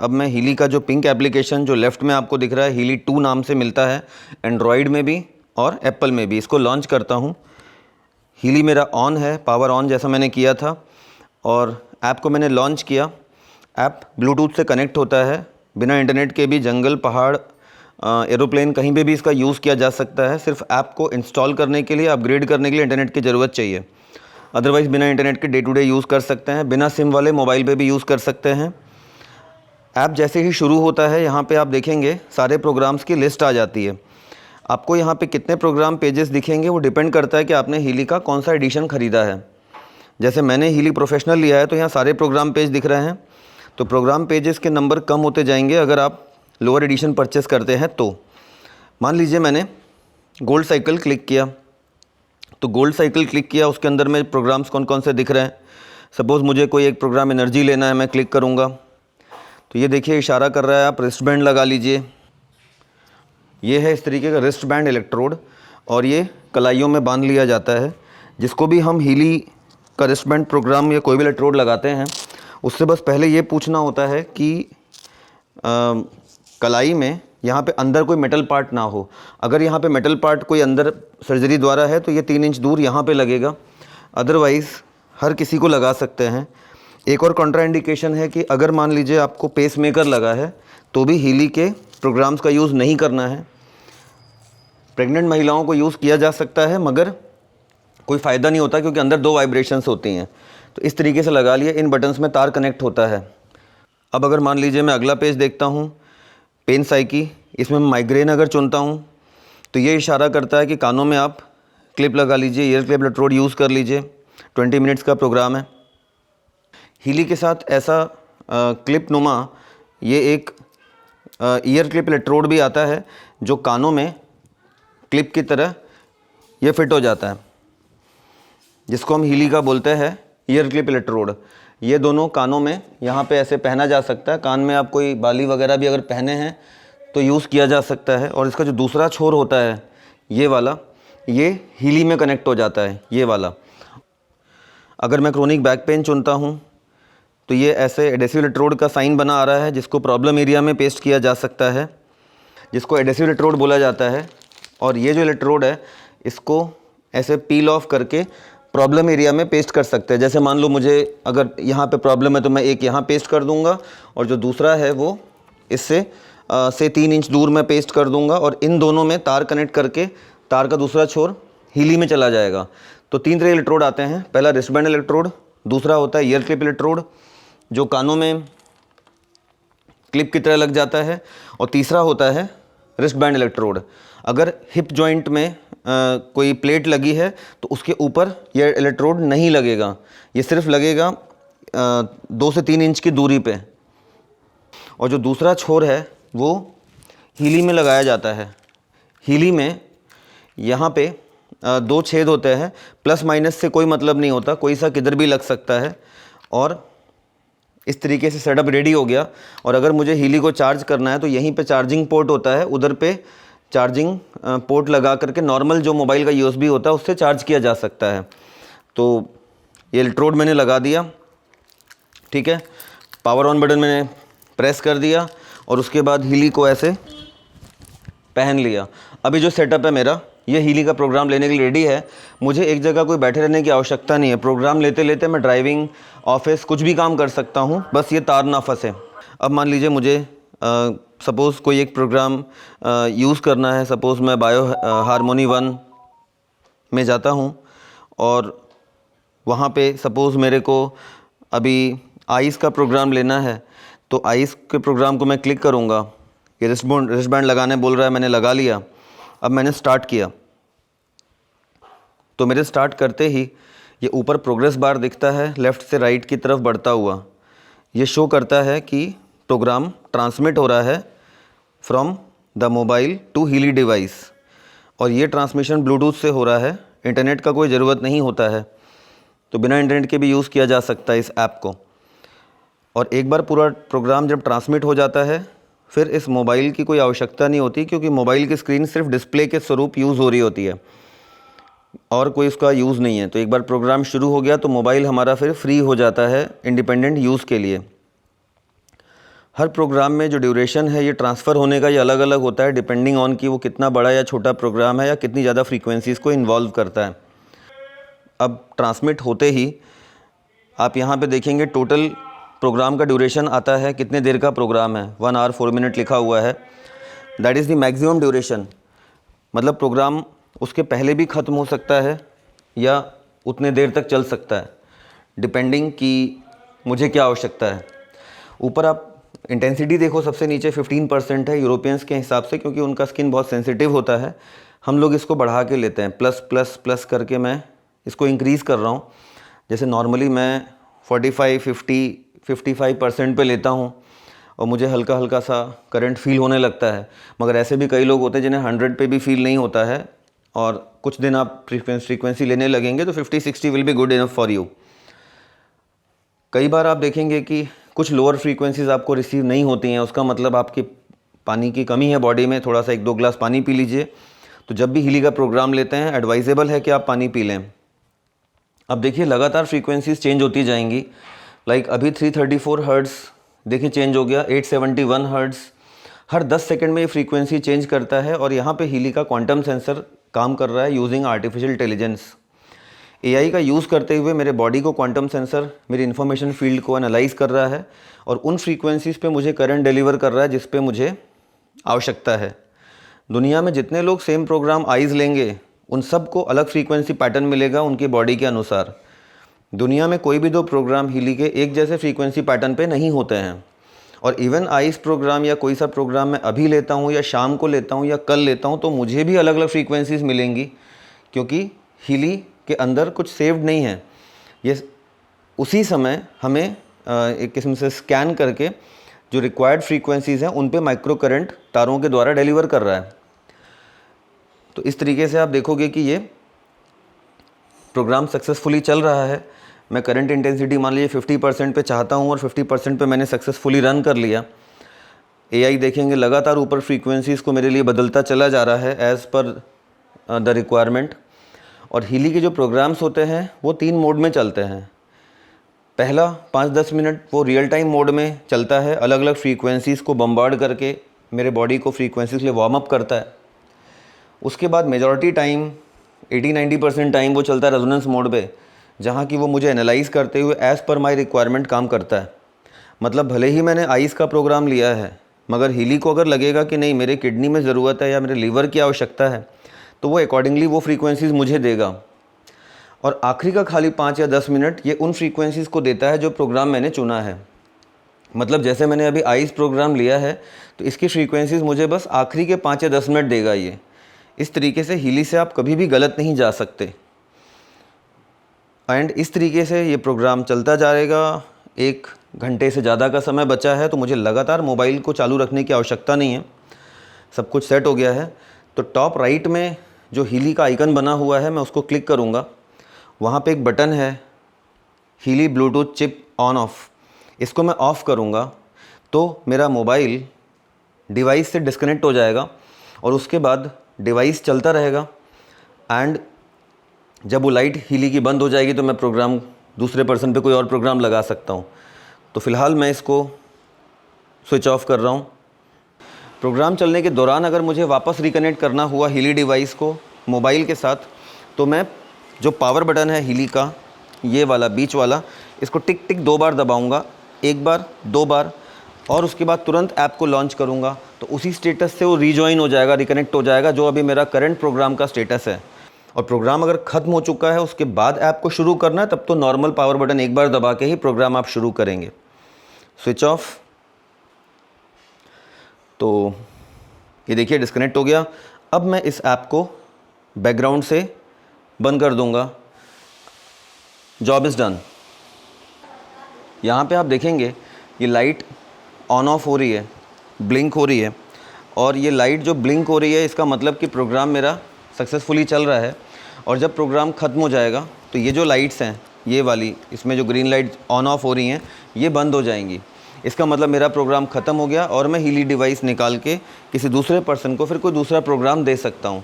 अब मैं हीली का जो पिंक एप्लीकेशन जो लेफ़्ट में आपको दिख रहा है, हीली 2 नाम से मिलता है एंड्रॉयड में भी और एप्पल में भी, इसको लॉन्च करता हूँ। हीली मेरा ऑन है, पावर ऑन जैसा मैंने किया था, और ऐप को मैंने लॉन्च किया। ऐप ब्लूटूथ से कनेक्ट होता है, बिना इंटरनेट के भी जंगल, पहाड़, एरोप्लेन कहीं पे भी इसका यूज़ किया जा सकता है। सिर्फ ऐप को इंस्टॉल करने के लिए, अपग्रेड करने के लिए इंटरनेट की ज़रूरत चाहिए। अदरवाइज़ बिना इंटरनेट के डे टू डे यूज़ कर सकते हैं, बिना सिम वाले मोबाइल पे भी यूज़ कर सकते हैं। ऐप जैसे ही शुरू होता है, यहाँ पे आप देखेंगे सारे प्रोग्राम्स की लिस्ट आ जाती है। आपको यहाँ पे कितने प्रोग्राम पेजेस दिखेंगे वो डिपेंड करता है कि आपने हीली का कौन सा एडिशन ख़रीदा है। जैसे मैंने हीली प्रोफेशनल लिया है तो यहाँ सारे प्रोग्राम पेज दिख रहे हैं। तो प्रोग्राम पेजेस के नंबर कम होते जाएंगे अगर आप लोअर एडिशन परचेस करते हैं तो। मान लीजिए मैंने गोल्ड साइकिल क्लिक किया, तो गोल्ड साइकिल क्लिक किया, उसके अंदर में प्रोग्राम्स कौन कौन से दिख रहे हैं। सपोज़ मुझे कोई एक प्रोग्राम एनर्जी लेना है, मैं क्लिक करूँगा तो ये देखिए इशारा कर रहा है आप रिस्ट बैंड लगा लीजिए। ये है इस तरीके का रिस्ट बैंड इलेक्ट्रोड, और ये कलाइयों में बांध लिया जाता है। जिसको भी हम हीली का रिस्ट बैंड प्रोग्राम या कोई भी इलेक्ट्रोड लगाते हैं, उससे बस पहले ये पूछना होता है कि कलाई में यहाँ पे अंदर कोई मेटल पार्ट ना हो। अगर यहाँ पे मेटल पार्ट कोई अंदर सर्जरी द्वारा है तो ये 3 इंच दूर यहाँ पे लगेगा, अदरवाइज़ हर किसी को लगा सकते हैं। एक और कॉन्ट्राइंडिकेशन है कि अगर मान लीजिए आपको पेस मेकर लगा है तो भी हीली के प्रोग्राम्स का यूज़ नहीं करना है। प्रेग्नेंट महिलाओं को यूज़ किया जा सकता है मगर कोई फ़ायदा नहीं होता क्योंकि अंदर 2 वाइब्रेशंस होती हैं। तो इस तरीके से लगा लिए, इन बटन्स में तार कनेक्ट होता है। अब अगर मान लीजिए मैं अगला पेज देखता हूँ, पेन साइकी, इसमें माइग्रेन अगर चुनता हूँ तो ये इशारा करता है कि कानों में आप क्लिप लगा लीजिए, ईयर क्लिप इलेक्ट्रोड यूज़ कर लीजिए। 20 मिनट्स का प्रोग्राम है। हीली के साथ ऐसा क्लिप नुमा ये एक ईयर क्लिप इलेक्ट्रोड भी आता है जो कानों में क्लिप की तरह ये फिट हो जाता है, जिसको हम हीली का बोलते हैं ईयर क्लिप इलेक्ट्रोड। ये दोनों कानों में यहाँ पे ऐसे पहना जा सकता है। कान में आप कोई बाली वगैरह भी अगर पहने हैं तो यूज़ किया जा सकता है। और इसका जो दूसरा छोर होता है ये वाला, ये हीली में कनेक्ट हो जाता है, ये वाला। अगर मैं क्रोनिक बैक पेन चुनता हूँ तो ये ऐसे एडेसिव इलेक्ट्रोड का साइन बना आ रहा है, जिसको प्रॉब्लम एरिया में पेस्ट किया जा सकता है, जिसको एडेसिव इलेक्ट्रोड बोला जाता है। और ये जो इलेक्ट्रोड है इसको ऐसे पील ऑफ करके प्रॉब्लम एरिया में पेस्ट कर सकते हैं। जैसे मान लो मुझे अगर यहाँ पे प्रॉब्लम है तो मैं एक यहाँ पेस्ट कर दूँगा, और जो दूसरा है वो इससे से 3 इंच दूर मैं पेस्ट कर दूँगा, और इन दोनों में तार कनेक्ट करके तार का दूसरा छोर हीली में चला जाएगा। तो 3 तरह इलेक्ट्रोड आते हैं। पहला रिस्टबैंड इलेक्ट्रोड, दूसरा होता है ईयर क्लिप इलेक्ट्रोड जो कानों में क्लिप की तरह लग जाता है, और तीसरा होता है रिस्ट बैंड इलेक्ट्रोड। अगर हिप जॉइंट में कोई प्लेट लगी है तो उसके ऊपर यह इलेक्ट्रोड नहीं लगेगा, ये सिर्फ लगेगा 2 से 3 इंच की दूरी पे। और जो दूसरा छोर है वो हीली में लगाया जाता है। हीली में यहाँ पे 2 छेद होते हैं, प्लस माइनस से कोई मतलब नहीं होता, कोई सा किधर भी लग सकता है। और इस तरीके से सेटअप रेडी हो गया। और अगर मुझे हीली को चार्ज करना है तो यहीं पे चार्जिंग पोर्ट होता है, उधर पे चार्जिंग पोर्ट लगा करके नॉर्मल जो मोबाइल का यूएसबी होता है उससे चार्ज किया जा सकता है। तो ये इलेक्ट्रोड मैंने लगा दिया, ठीक है, पावर ऑन बटन मैंने प्रेस कर दिया, और उसके बाद हीली को ऐसे पहन लिया। अभी जो सेटअप है मेरा, ये हीली का प्रोग्राम लेने के लिए रेडी है। मुझे एक जगह कोई बैठे रहने की आवश्यकता नहीं है। प्रोग्राम लेते लेते मैं ड्राइविंग, ऑफिस कुछ भी काम कर सकता हूँ, बस ये तार ना फंसे। अब मान लीजिए मुझे सपोज़ कोई एक प्रोग्राम यूज़ करना है। सपोज़ मैं बायो हारमोनी 1 में जाता हूँ और वहाँ पे सपोज़ मेरे को अभी आइस का प्रोग्राम लेना है, तो आइस के प्रोग्राम को मैं क्लिक करूँगा। ये रिस्ट बैंड लगाने बोल रहा है, मैंने लगा लिया। अब मैंने स्टार्ट किया तो मेरे स्टार्ट करते ही ये ऊपर प्रोग्रेस बार दिखता है, लेफ़्ट से राइट की तरफ बढ़ता हुआ। ये शो करता है कि प्रोग्राम ट्रांसमिट हो रहा है from the mobile to Healy device, और ये ट्रांसमिशन ब्लूटूथ से हो रहा है। इंटरनेट का कोई ज़रूरत नहीं होता है, तो बिना इंटरनेट के भी यूज़ किया जा सकता है इस ऐप को। और एक बार पूरा प्रोग्राम जब ट्रांसमिट हो जाता है, फिर इस मोबाइल की कोई आवश्यकता नहीं होती, क्योंकि मोबाइल की स्क्रीन सिर्फ डिस्प्ले के स्वरूप यूज़ हो रही होती है और कोई उसका यूज़ नहीं है। तो एक बार प्रोग्राम शुरू हो गया तो मोबाइल हमारा फिर फ्री हो जाता है इंडिपेंडेंट यूज़ के लिए। हर प्रोग्राम में जो ड्यूरेशन है ये ट्रांसफ़र होने का ये अलग अलग होता है, डिपेंडिंग ऑन कि वो कितना बड़ा या छोटा प्रोग्राम है या कितनी ज़्यादा फ्रीक्वेंसीज़ को इन्वॉल्व करता है। अब ट्रांसमिट होते ही आप यहाँ पे देखेंगे टोटल प्रोग्राम का ड्यूरेशन आता है, कितने देर का प्रोग्राम है, 1 आवर 4 मिनट लिखा हुआ है। That is the maximum duration, मतलब प्रोग्राम उसके पहले भी ख़त्म हो सकता है या उतने देर तक चल सकता है, डिपेंडिंग कि मुझे क्या आवश्यकता है। ऊपर आप इंटेंसिटी देखो, सबसे नीचे 15% है यूरोपियंस के हिसाब से, क्योंकि उनका स्किन बहुत सेंसिटिव होता है। हम लोग इसको बढ़ा के लेते हैं, प्लस प्लस प्लस करके मैं इसको इंक्रीज़ कर रहा हूँ। जैसे नॉर्मली मैं 45, 50, 55% पे लेता हूँ और मुझे हल्का हल्का सा करंट फील होने लगता है। मगर ऐसे भी कई लोग होते हैं जिन्हें 100 पे भी फील नहीं होता है, और कुछ दिन आप फ्रीक्वेंसी लेने लगेंगे तो 50-60 will be good enough for you. कई बार आप देखेंगे कि कुछ लोअर फ्रीक्वेंसीज़ आपको रिसीव नहीं होती हैं, उसका मतलब आपकी पानी की कमी है बॉडी में, थोड़ा सा 1-2 गिलास पानी पी लीजिए। तो जब भी हीली का प्रोग्राम लेते हैं एडवाइजेबल है कि आप पानी पी लें। अब देखिए लगातार फ्रीक्वेंसीज़ चेंज होती जाएंगी। लाइक अभी 334 हर्ट्ज़ देखिए चेंज हो गया, 871 हर्ट्ज़। हर 10 सेकंड में ये फ्रीक्वेंसी चेंज करता है, और यहाँ पे हीली का क्वांटम सेंसर काम कर रहा है यूजिंग आर्टिफिशियल इंटेलिजेंस। एआई का यूज़ करते हुए मेरे बॉडी को क्वांटम सेंसर मेरी इन्फॉर्मेशन फील्ड को एनालाइज कर रहा है और उन फ्रीक्वेंसीज़ पे मुझे करंट डिलीवर कर रहा है जिस पे मुझे आवश्यकता है। दुनिया में जितने लोग सेम प्रोग्राम आइज़ लेंगे उन सबको अलग फ्रीक्वेंसी पैटर्न मिलेगा उनकी बॉडी के अनुसार। दुनिया में कोई भी 2 प्रोग्राम हीली के एक जैसे फ्रीक्वेंसी पैटर्न पे नहीं होते हैं। और इवन आइस प्रोग्राम या कोई सा प्रोग्राम मैं अभी लेता हूँ या शाम को लेता हूँ या कल लेता हूँ तो मुझे भी अलग अलग फ्रीक्वेंसीज़ मिलेंगी, क्योंकि हीली के अंदर कुछ सेव्ड नहीं है। ये उसी समय हमें एक किस्म से स्कैन करके जो रिक्वायर्ड फ्रीक्वेंसीज़ हैं उन पे माइक्रो करंट तारों के द्वारा डिलीवर कर रहा है। तो इस तरीके से आप देखोगे कि ये प्रोग्राम सक्सेसफुली चल रहा है। मैं करंट इंटेंसिटी मान लीजिए 50% पे चाहता हूँ और 50% पे मैंने सक्सेसफुली रन कर लिया। एआई देखेंगे लगातार ऊपर फ्रीक्वेंसीज़ को मेरे लिए बदलता चला जा रहा है एज़ पर द रिक्वायरमेंट। और हीली के जो प्रोग्राम्स होते हैं वो 3 मोड में चलते हैं। पहला 5-10 मिनट वो रियल टाइम मोड में चलता है, अलग अलग फ्रीक्वेंसीज़ को बम्बार्ड करके मेरे बॉडी को फ्रीक्वेंसीज़ के लिए वार्म अप करता है। उसके बाद मेजॉरिटी टाइम 80-90% टाइम वो चलता है रेजोनेंस मोड पे, जहाँ की वो मुझे एनालाइज करते हुए एज़ पर माई रिक्वायरमेंट काम करता है। मतलब भले ही मैंने आइस का प्रोग्राम लिया है, मगर हीली को अगर लगेगा कि नहीं मेरे किडनी में ज़रूरत है या मेरे लीवर की आवश्यकता है तो वो अकॉर्डिंगली वो फ्रीक्वेंसीज़ मुझे देगा। और आखिरी का खाली 5 या 10 मिनट ये उन फ्रीक्वेंसीज़ को देता है जो प्रोग्राम मैंने चुना है। मतलब जैसे मैंने अभी आइस प्रोग्राम लिया है तो इसकी फ्रीक्वेंसीज़ मुझे बस आखिरी के 5 या 10 मिनट देगा ये। इस तरीके से हीली से आप कभी भी गलत नहीं जा सकते। एंड इस तरीके से ये प्रोग्राम चलता जाएगा। 1 घंटे से ज़्यादा का समय बचा है तो मुझे लगातार मोबाइल को चालू रखने की आवश्यकता नहीं है, सब कुछ सेट हो गया है। तो टॉप राइट में जो हीली का आइकन बना हुआ है मैं उसको क्लिक करूँगा, वहाँ पे एक बटन है Healy Bluetooth chip on off. इसको मैं ऑफ़ करूँगा तो मेरा मोबाइल डिवाइस से डिस्कनेक्ट हो जाएगा और उसके बाद डिवाइस चलता रहेगा। एंड जब वो लाइट हीली की बंद हो जाएगी तो मैं प्रोग्राम दूसरे पर्सन पे कोई और प्रोग्राम लगा सकता हूँ। तो फ़िलहाल मैं इसको स्विच ऑफ कर रहा हूँ। प्रोग्राम चलने के दौरान अगर मुझे वापस रिकनेक्ट करना हुआ हीली डिवाइस को मोबाइल के साथ तो मैं जो पावर बटन है हीली का, ये वाला बीच वाला, इसको टिक टिक 2 बार दबाऊँगा, 1 बार 2 बार, और उसके बाद तुरंत ऐप को लॉन्च करूँगा तो उसी स्टेटस से वो रीजॉइन हो जाएगा, रिकनेक्ट हो जाएगा जो अभी मेरा करंट प्रोग्राम का स्टेटस है। और प्रोग्राम अगर ख़त्म हो चुका है उसके बाद ऐप को शुरू करना है तब तो नॉर्मल पावर बटन 1 बार दबा के ही प्रोग्राम आप शुरू करेंगे। Switch off. तो ये देखिए डिस्कनेक्ट हो गया। अब मैं इस ऐप को बैकग्राउंड से बंद कर दूंगा। Job is done. यहाँ पे आप देखेंगे ये लाइट ऑन ऑफ हो रही है, ब्लिंक हो रही है, और ये लाइट जो ब्लिंक हो रही है इसका मतलब कि प्रोग्राम मेरा सक्सेसफुली चल रहा है। और जब प्रोग्राम ख़त्म हो जाएगा तो ये जो लाइट्स हैं, ये वाली, इसमें जो ग्रीन लाइट ऑन ऑफ हो रही हैं ये बंद हो जाएंगी। इसका मतलब मेरा प्रोग्राम ख़त्म हो गया और मैं हीली डिवाइस निकाल के किसी दूसरे पर्सन को फिर कोई दूसरा प्रोग्राम दे सकता हूँ।